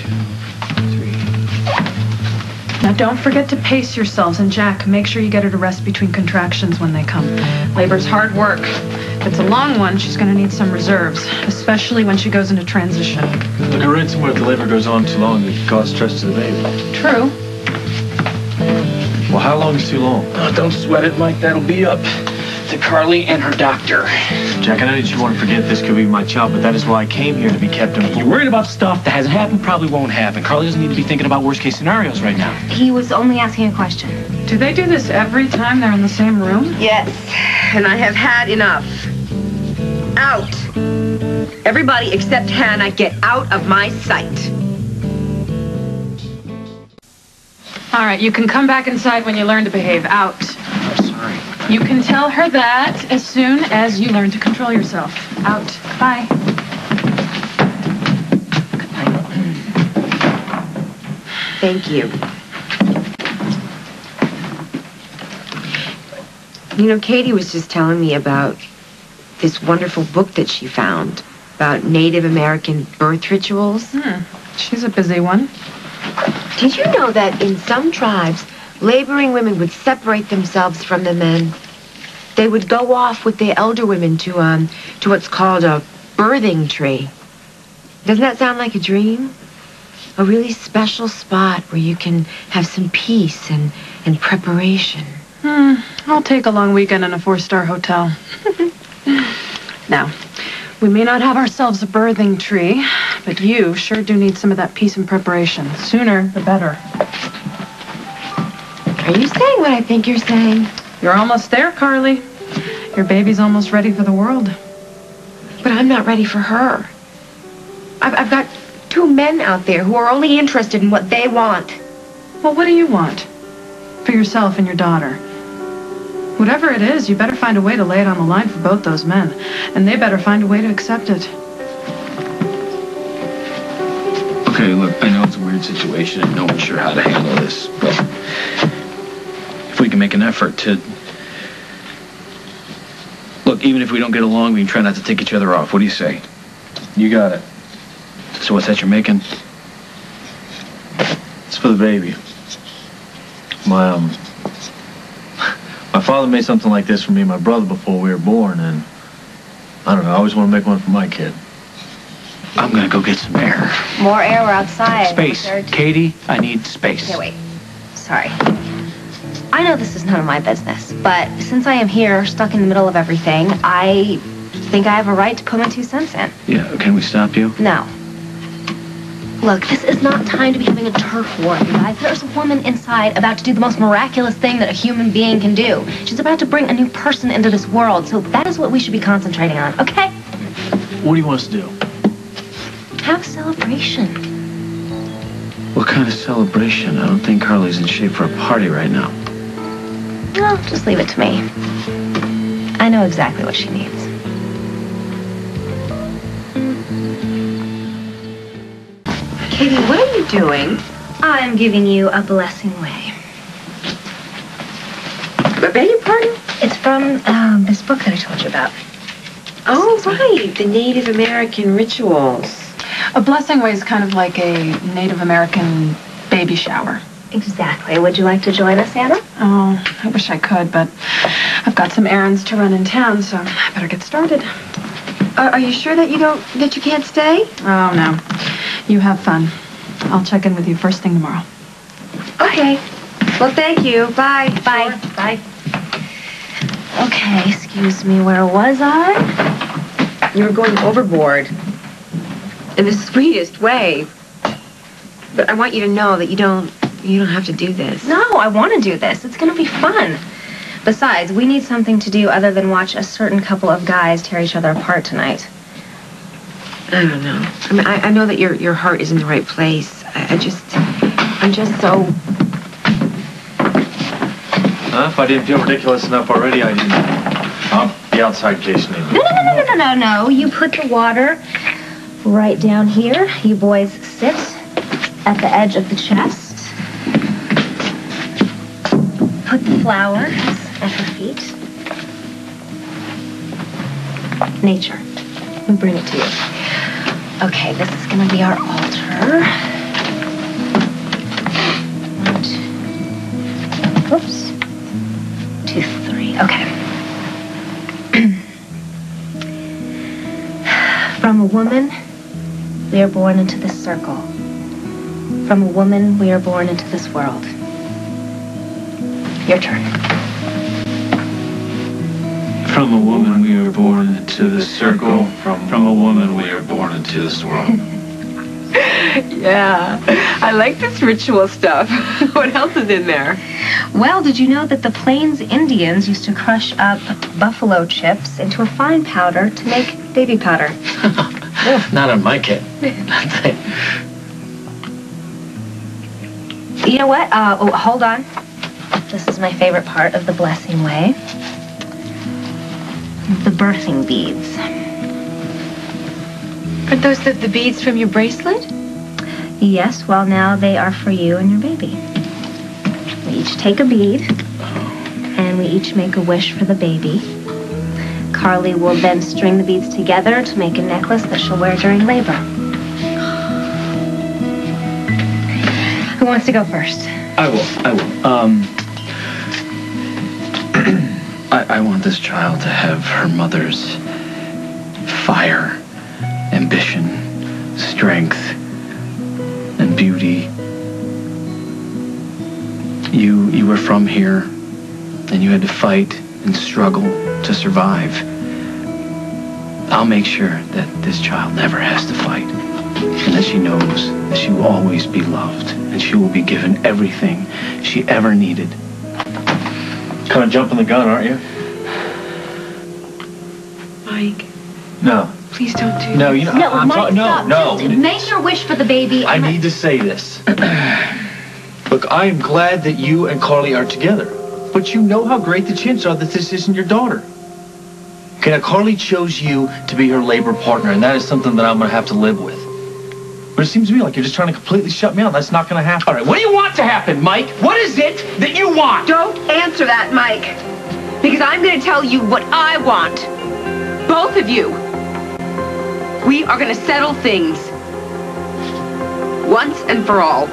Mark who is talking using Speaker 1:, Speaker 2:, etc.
Speaker 1: 3.
Speaker 2: Now don't forget to pace yourselves, and Jack, make sure you get her to rest between contractions when they come. Labor's hard work. If it's a long one, she's going to need some reserves, especially when she goes into transition.
Speaker 1: Look, I read somewhere if the labor goes on too long, it can cause stress to the baby.
Speaker 2: True.
Speaker 1: Well, how long is too long?
Speaker 3: Oh, don't sweat it, Mike. That'll be up to Carly and her doctor.
Speaker 1: Jack, I know that you want to forget this could be my child, but that is why I came here, to be kept informed.
Speaker 3: You're worried about stuff that hasn't happened, probably won't happen. Carly doesn't need to be thinking about worst-case scenarios right now.
Speaker 4: He was only asking a question.
Speaker 2: Do they do this every time they're in the same room?
Speaker 5: Yes, and I have had enough. Out. Everybody except Hannah, get out of my sight.
Speaker 2: All right, you can come back inside when you learn to behave. Out.
Speaker 3: Oh, sorry.
Speaker 2: You can tell her that as soon as you learn to control yourself. Out. Bye.
Speaker 5: Good night. Thank you. You know, Katie was just telling me about this wonderful book that she found about Native American birth rituals.
Speaker 2: She's a busy one.
Speaker 5: Did you know that in some tribes, laboring women would separate themselves from the men? They would go off with the elder women to what's called a birthing tree. Doesn't that sound like a dream? A really special spot where you can have some peace and preparation.
Speaker 2: I'll take a long weekend in a 4-star hotel. Now, we may not have ourselves a birthing tree, but you sure do need some of that peace and preparation. Sooner, the better.
Speaker 5: Are you saying what I think you're saying?
Speaker 2: You're almost there, Carly. Your baby's almost ready for the world.
Speaker 5: But I'm not ready for her. I've got 2 men out there who are only interested in what they want.
Speaker 2: Well, what do you want? For yourself and your daughter. Whatever it is, you better find a way to lay it on the line for both those men. And they better find a way to accept it.
Speaker 3: Okay, look, I know it's a weird situation and no one's sure how to handle this, but if we can make an effort to... Look, even if we don't get along, we can try not to take each other off. What do you say?
Speaker 1: You got it.
Speaker 3: So what's that you're making?
Speaker 1: It's for the baby. My father made something like this for me and my brother before we were born, and I don't know, I always want to make one for my kid.
Speaker 3: I'm gonna go get some air.
Speaker 4: More air, we're outside.
Speaker 3: Space. Katie, I need space.
Speaker 4: Okay, wait. Sorry. I know this is none of my business, but since I am here, stuck in the middle of everything, I think I have a right to put my 2 cents in.
Speaker 3: Yeah, can we stop you?
Speaker 4: No. Look, this is not time to be having a turf war, you guys. There's a woman inside about to do the most miraculous thing that a human being can do. She's about to bring a new person into this world, so that is what we should be concentrating on, okay?
Speaker 1: What do you want us to do?
Speaker 4: Have a celebration.
Speaker 3: What kind of celebration? I don't think Carly's in shape for a party right now.
Speaker 4: Well, just leave it to me. I know exactly what she needs.
Speaker 5: Katie, what are you doing?
Speaker 4: I'm giving you a blessing way.
Speaker 5: I beg your pardon?
Speaker 4: It's from this book that I told you about.
Speaker 5: Oh, right. The Native American rituals.
Speaker 2: A blessing way is kind of like a Native American baby shower.
Speaker 4: Exactly. Would you like to join us, Anna?
Speaker 2: Oh, I wish I could, but I've got some errands to run in town, so I better get started.
Speaker 5: Are you sure that you can't stay?
Speaker 2: Oh, no. You have fun. I'll check in with you first thing tomorrow.
Speaker 5: Okay. Well, thank you. Bye.
Speaker 4: Bye. Bye. Okay, excuse me. Where was I?
Speaker 5: You were going overboard. In the sweetest way. But I want you to know that you don't have to do this.
Speaker 4: No, I want to do this. It's going to be fun. Besides, we need something to do other than watch a certain couple of guys tear each other apart tonight.
Speaker 5: I don't know. I mean, I know that your heart is in the right place. I'm just so...
Speaker 1: If I didn't feel ridiculous enough already, I didn't. I'll be outside in case you need me.
Speaker 4: No. You put the water right down here. You boys sit at the edge of the chest. Put the flowers at her feet. Nature. We bring it to you. Okay, this is gonna be our altar. woman, we are born into this circle. From a woman, we are born into this world. Your turn.
Speaker 3: From a woman we are born into this circle. From a woman we are born into this world.
Speaker 5: Yeah, I like this ritual stuff. What else is in there?
Speaker 4: Well, did you know that the Plains Indians used to crush up buffalo chips into a fine powder to make baby powder?
Speaker 3: Not on my kid.
Speaker 4: You know what? Hold on. This is my favorite part of the blessing way. The birthing beads.
Speaker 5: Are those the beads from your bracelet?
Speaker 4: Yes, well, now they are for you and your baby. We each take a bead, and we each make a wish for the baby. Carly will then string the beads together to make a necklace that she'll wear during labor. Who wants to go first?
Speaker 3: I will. I want this child to have her mother's fire, ambition, strength, and beauty. You were from here, and you had to fight and struggle to survive. I'll make sure that this child never has to fight, and that she knows that she will always be loved, and she will be given everything she ever needed.
Speaker 1: Kind of jumping the gun, aren't you?
Speaker 5: Mike,
Speaker 1: No.
Speaker 5: please don't do
Speaker 1: No, you know, I'm
Speaker 4: Mike, stop.
Speaker 1: no.
Speaker 4: Just make your wish for the baby.
Speaker 1: I need to say this. Look, I am glad that you and Carly are together. But you know how great the chances are that this isn't your daughter. Okay, now Carly chose you to be her labor partner, and that is something that I'm going to have to live with. But it seems to me like you're just trying to completely shut me out. That's not going to happen.
Speaker 3: All right, what do you want to happen, Mike? What is it that you want?
Speaker 5: Don't answer that, Mike. Because I'm going to tell you what I want. Both of you. We are going to settle things. Once and for all.